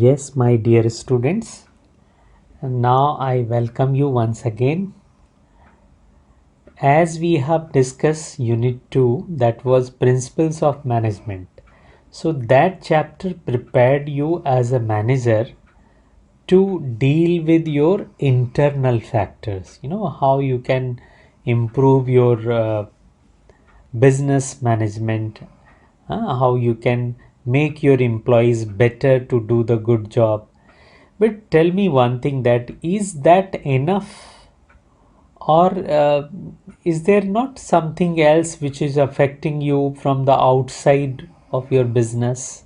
Yes, my dear students, now I welcome you once again. As we have discussed Unit 2, that was Principles of Management. So, that chapter prepared you as a manager to deal with your internal factors. How you can improve your business management, how you can make your employees better to do the good job. But tell me one thing, that is that enough, or is there not something else which is affecting you from the outside of your business?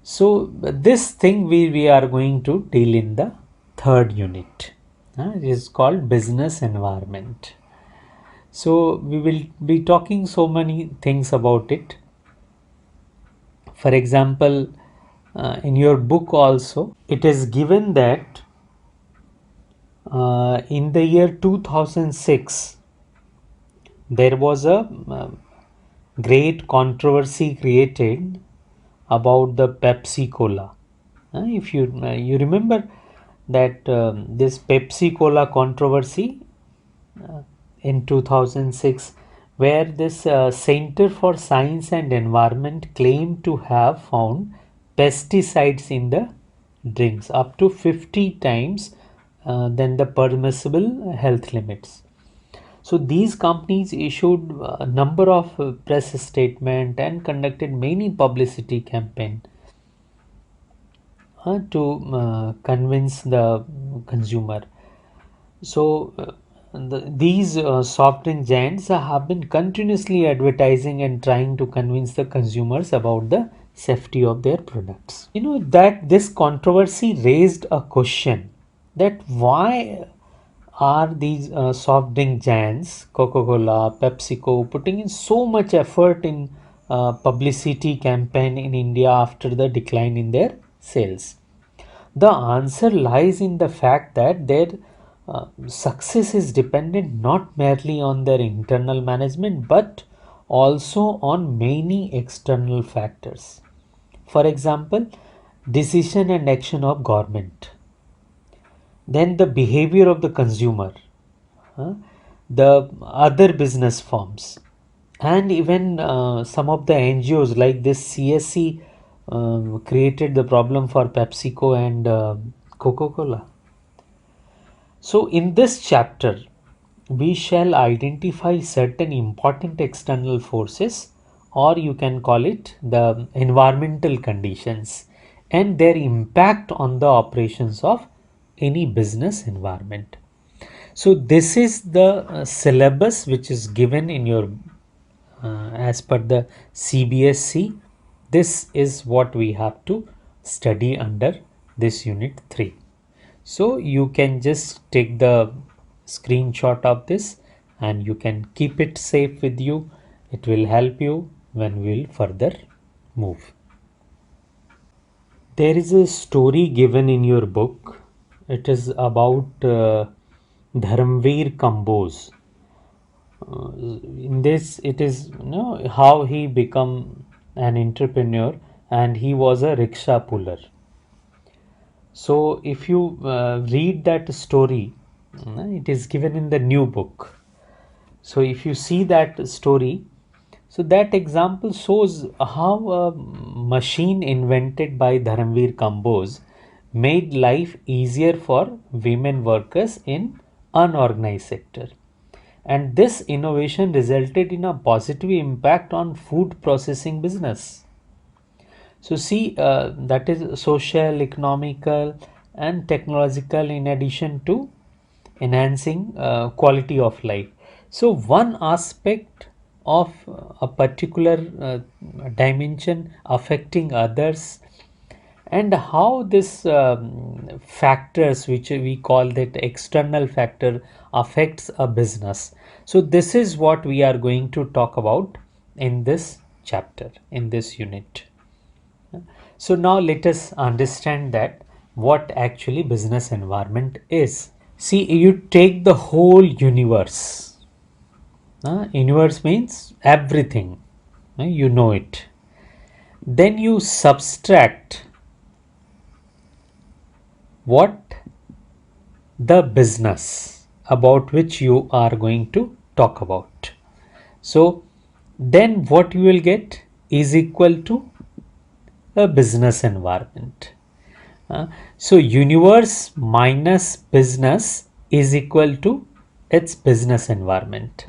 So this thing we are going to deal in the third unit. It is called business environment. So we will be talking so many things about it. For example, in your book also, it is given that in the year 2006, there was a great controversy created about the Pepsi Cola. If you remember that this Pepsi Cola controversy in 2006, where this Center for Science and Environment claimed to have found pesticides in the drinks up to 50 times than the permissible health limits. So these companies issued a number of press statement and conducted many publicity campaign to convince the consumer. So these soft drink giants have been continuously advertising and trying to convince the consumers about the safety of their products. That this controversy raised a question, that why are these soft drink giants, Coca-Cola, PepsiCo, putting in so much effort in publicity campaign in India after the decline in their sales? The answer lies in the fact that their success is dependent not merely on their internal management but also on many external factors. For example, decision and action of government, then the behavior of the consumer, uh, the other business firms, and even some of the NGOs like this CSC created the problem for PepsiCo and Coca-Cola. So, in this chapter, we shall identify certain important external forces, or you can call it the environmental conditions, and their impact on the operations of any business environment. So, this is the syllabus which is given in your as per the CBSC. This is what we have to study under this unit 3. So you can just take the screenshot of this and you can keep it safe with you. It will help you when we will further move. There is a story given in your book. It is about Dharmveer Kamboj. In this, it is how he become an entrepreneur, and he was a rickshaw puller. So if you read that story, it is given in the new book. So if you see that story, so that example shows how a machine invented by Dharamveer Kamboj made life easier for women workers in unorganized sector. And this innovation resulted in a positive impact on food processing business. So see, that is social, economical, and technological, in addition to enhancing quality of life. So one aspect of a particular dimension affecting others, and how this factors which we call that external factor affects a business. So this is what we are going to talk about in this chapter, in this unit. So now let us understand that what actually business environment is. See, you take the whole universe. Universe means everything. You know it. Then you subtract what the business about which you are going to talk about. So then what you will get is equal to a business environment. So universe minus business is equal to its business environment.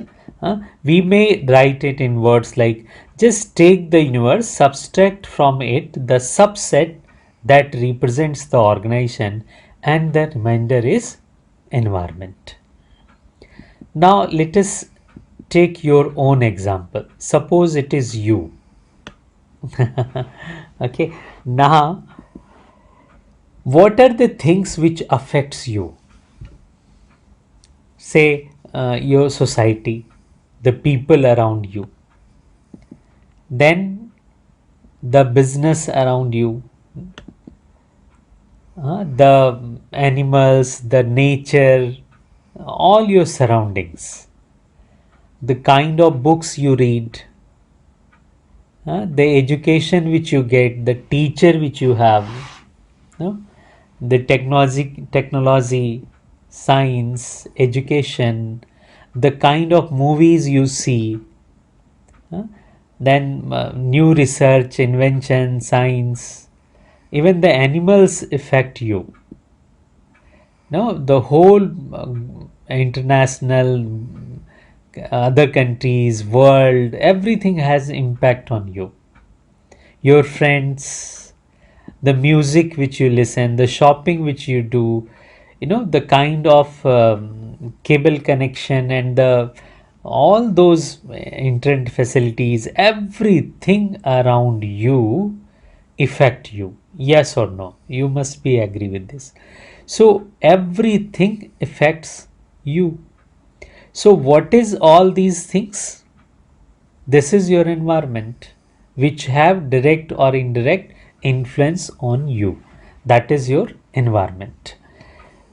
We may write it in words like, just take the universe, subtract from it the subset that represents the organization, and the remainder is environment. Now let us take your own example. Suppose it is you. Okay. Now what are the things which affects you? Say your society, the people around you, then the business around you, the animals, the nature, all your surroundings, the kind of books you read, the education which you get, the teacher which you have, no? The technology, science, education, the kind of movies you see, huh? Then new research, invention, science, even the animals affect you. No, the whole international, other countries, world, everything has impact on you. Your friends, the music which you listen, the shopping which you do, the kind of cable connection and the all those internet facilities, everything around you affect you. Yes or no? You must be agree with this. So everything affects you. So what is all these things? This is your environment, which have direct or indirect influence on you. That is your environment.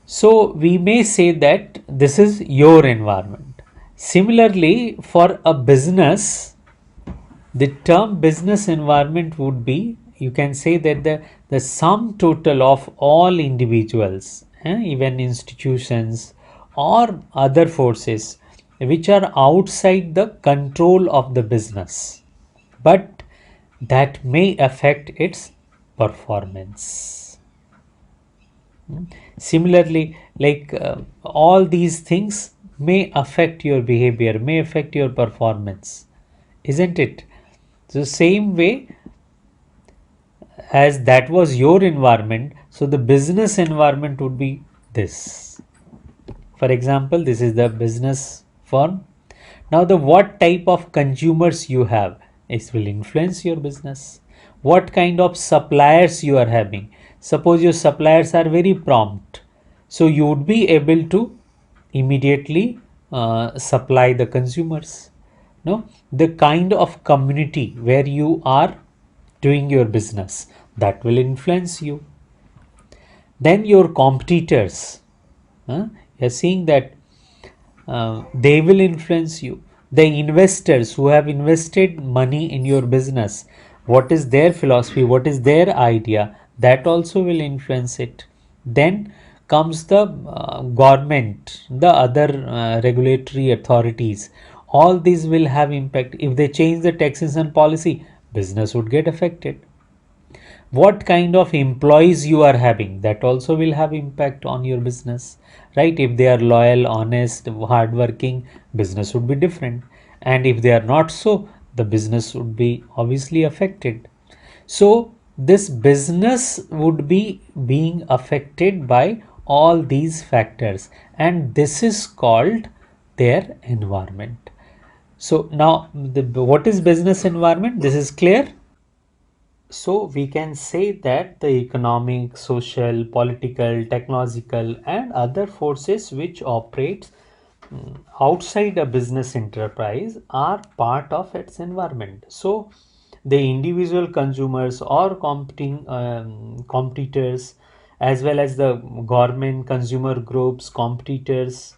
So we may say that this is your environment. Similarly, for a business, the term business environment would be, you can say that the sum total of all individuals, even institutions or other forces which are outside the control of the business, but that may affect its performance. Similarly, like all these things may affect your behavior, may affect your performance, isn't it? So, same way as that was your environment, so the business environment would be this. For example, this is the business firm. Now, the what type of consumers you have, it will influence your business. What kind of suppliers you are having. Suppose your suppliers are very prompt, so you would be able to immediately supply the consumers. No, the kind of community where you are doing your business, that will influence you. Then your competitors, you're seeing that they will influence you. The investors who have invested money in your business, what is their philosophy, what is their idea, that also will influence it. Then comes the government, the other regulatory authorities, all these will have impact. If they change the taxation policy, business would get affected. What kind of employees you are having, that also will have impact on your business, right? If they are loyal, honest, hardworking, business would be different, and if they are not so, the business would be obviously affected. So this business would be being affected by all these factors, and this is called their environment. So now what is business environment, this is clear. So we can say that the economic, social, political, technological, and other forces which operate outside a business enterprise are part of its environment. So the individual consumers or competing competitors, as well as the government, consumer groups, competitors,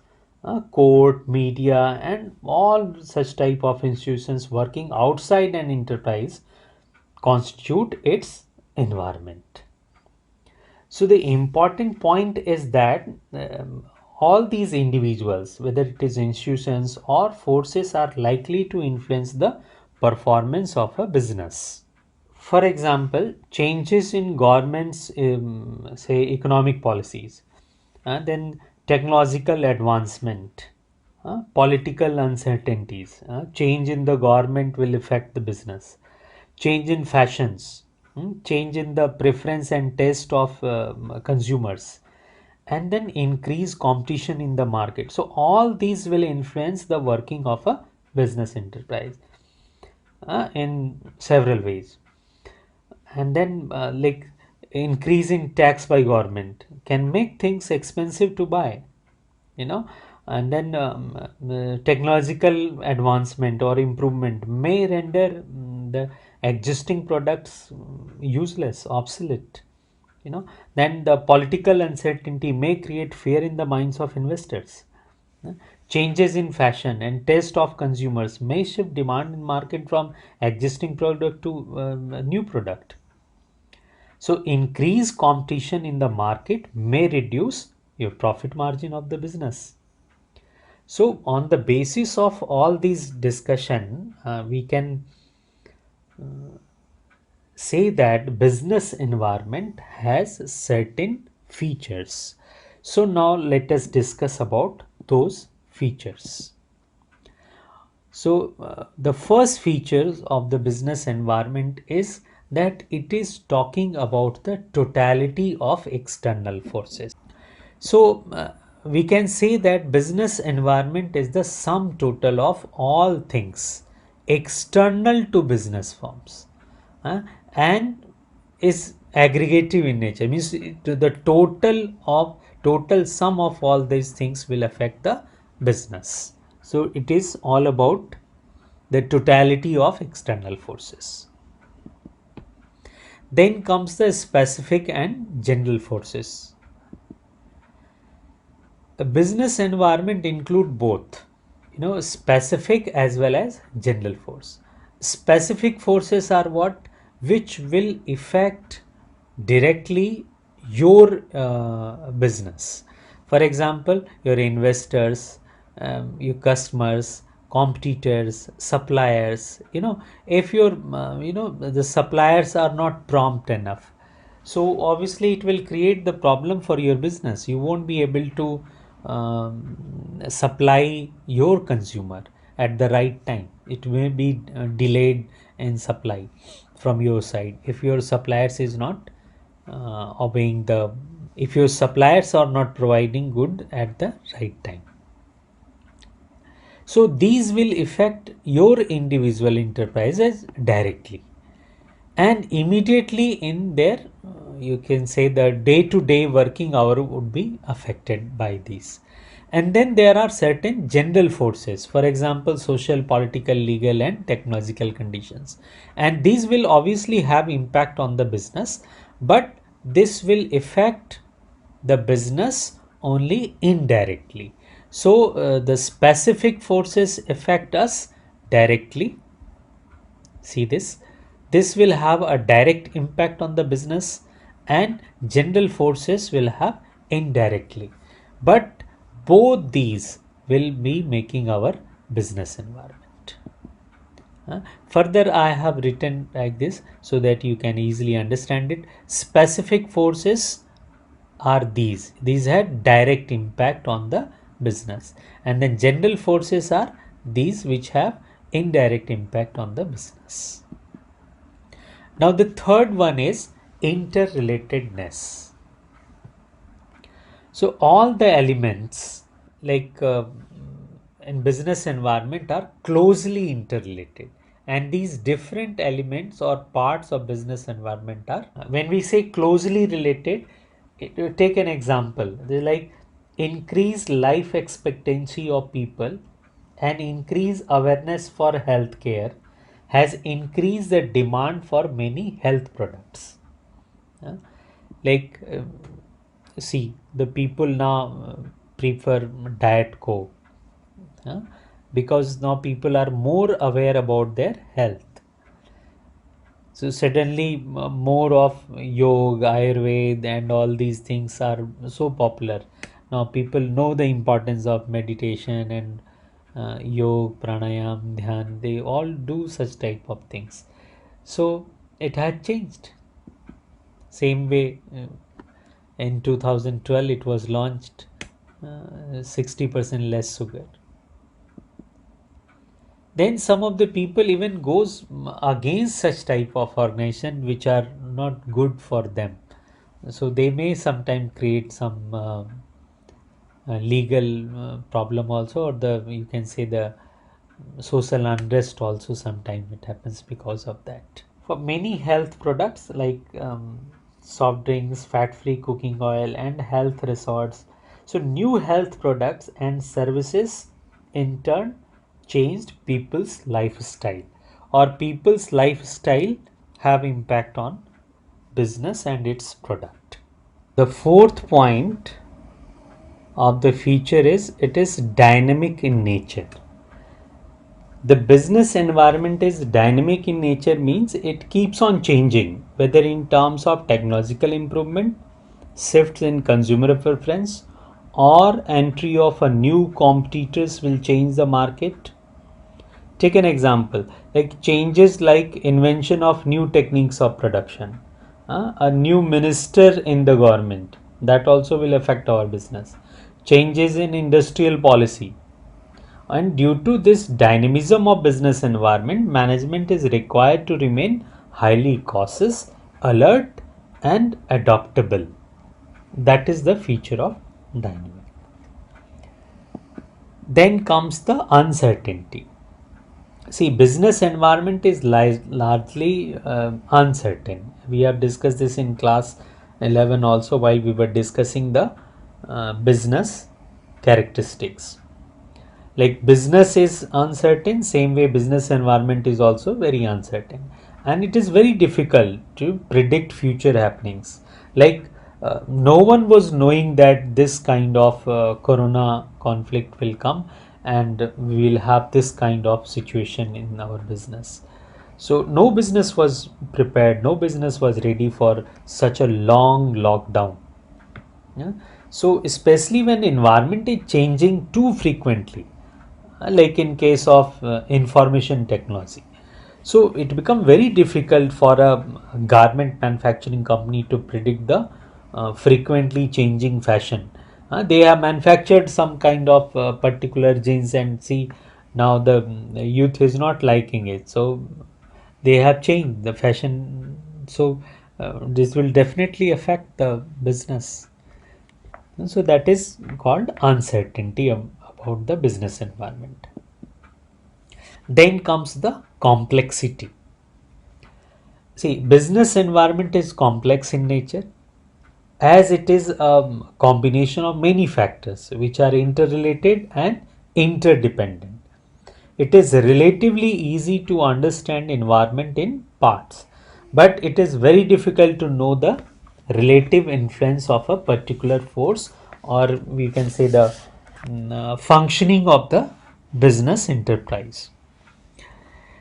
court, media, and all such type of institutions working outside an enterprise constitute its environment. So the important point is that all these individuals, whether it is institutions or forces, are likely to influence the performance of a business. For example, changes in government's, say, economic policies, then technological advancement, political uncertainties, change in the government will affect the business, change in fashions, change in the preference and taste of consumers, and then increase competition in the market. So all these will influence the working of a business enterprise in several ways. And then like increase in tax by government can make things expensive to buy, you know. And then technological advancement or improvement may render the existing products useless, obsolete, you know. Then the political uncertainty may create fear in the minds of investors. Uh, Changes in fashion and taste of consumers may shift demand in market from existing product to new product. So increased competition in the market may reduce your profit margin of the business. So on the basis of all these discussion, we can say that business environment has certain features. So now let us discuss about those features. So the first features of the business environment is that it is talking about the totality of external forces. So we can say that business environment is the sum total of all things external to business firms, uh, and is aggregative in nature. Means the total sum of all these things will affect the business. So it is all about the totality of external forces. Then comes the specific and general forces. A business environment include both, specific as well as general force. Specific forces are what, which will affect directly your business. For example, your investors, your customers, competitors, suppliers. If your the suppliers are not prompt enough, so obviously it will create the problem for your business. You won't be able to supply your consumer at the right time. It may be delayed in supply from your side if your suppliers is not obeying the if your suppliers are not providing good at the right time. So these will affect your individual enterprises directly and immediately in their you can say the day to day working hour would be affected by these. And then there are certain general forces, for example social, political, legal and technological conditions, and these will obviously have impact on the business, but this will affect the business only indirectly. So the specific forces affect us directly. See this will have a direct impact on the business, and general forces will have indirectly, but both these will be making our business environment. Further, I have written like this so that you can easily understand it. Specific forces are these had direct impact on the business, and then general forces are these which have indirect impact on the business. Now, the third one is interrelatedness. So, all the elements like in business environment are closely interrelated, and these different elements or parts of business environment are, when we say closely related, take an example. They like increased life expectancy of people and increased awareness for healthcare has increased the demand for many health products. Uh, like see the people now prefer diet coke, uh, because now people are more aware about their health. So suddenly more of yoga, Ayurveda and all these things are so popular. Now people know the importance of meditation and yoga, pranayam, dhyan. They all do such type of things. So it had changed. Same way in 2012 it was launched 60% less sugar. Then some of the people even goes against such type of organization which are not good for them, so they may sometimes create some legal problem also, or the you can say the social unrest also. Sometimes it happens because of that. For many health products like soft drinks, fat-free cooking oil, and health resorts, so new health products and services in turn changed people's lifestyle, or people's lifestyle have impact on business and its product. The fourth point of the feature is it is dynamic in nature. The business environment is dynamic in nature means it keeps on changing, whether in terms of technological improvement, shifts in consumer preference, or entry of a new competitors will change the market. Take an example, like changes like invention of new techniques of production, a new minister in the government, that also will affect our business. Changes in industrial policy, and due to this dynamism of business environment, management is required to remain highly cautious, alert, and adaptable. That is the feature of dynamic. Then comes the uncertainty. See, business environment is largely uncertain. We have discussed this in class 11 also while we were discussing the business characteristics. Like business is uncertain, same way business environment is also very uncertain, and it is very difficult to predict future happenings. Like no one was knowing that this kind of corona conflict will come, and we will have this kind of situation in our business. So no business was prepared, no business was ready for such a long lockdown. Yeah? So especially when environment is changing too frequently, like in case of information technology, so it become very difficult for a garment manufacturing company to predict the frequently changing fashion. They have manufactured some kind of particular jeans, and see now the youth is not liking it, so they have changed the fashion. So this will definitely affect the business. So that is called uncertainty about the business environment. Then comes the complexity. See, business environment is complex in nature as it is a combination of many factors which are interrelated and interdependent. It is relatively easy to understand environment in parts, but it is very difficult to know the relative influence of a particular force, or we can say the functioning of the business enterprise.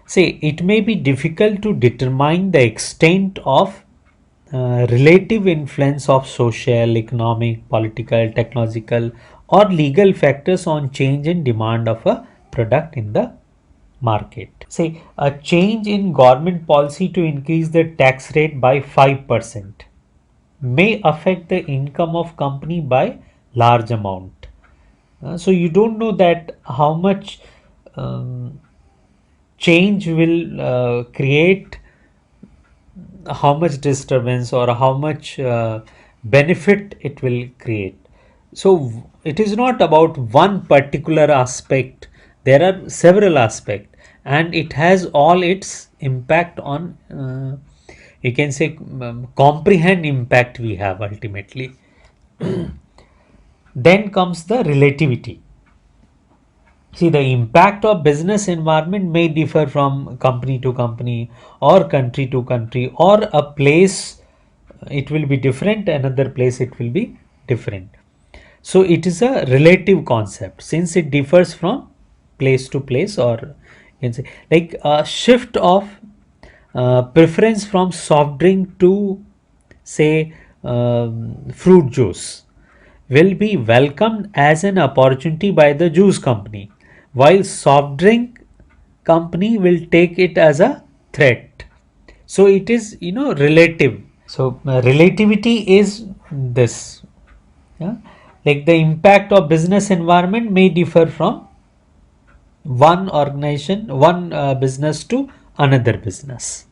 See, it may be difficult to determine the extent of relative influence of social, economic, political, technological, or legal factors on change in demand of a product in the market. Say, a change in government policy to increase the tax rate by 5% may affect the income of company by large amount. So you don't know that how much um, change will create how much disturbance or how much benefit it will create. So it is not about one particular aspect, there are several aspects, and it has all its impact on you can say comprehend impact we have ultimately. Then comes the relativity. See, the impact of business environment may differ from company to company, or country to country, or a place it will be different, another place it will be different. So it is a relative concept since it differs from place to place, or you can say like a shift of preference from soft drink to, say, fruit juice will be welcomed as an opportunity by the juice company, while soft drink company will take it as a threat. So it is, relative. So relativity is this. Yeah? Like the impact of business environment may differ from one organization, one business to another business.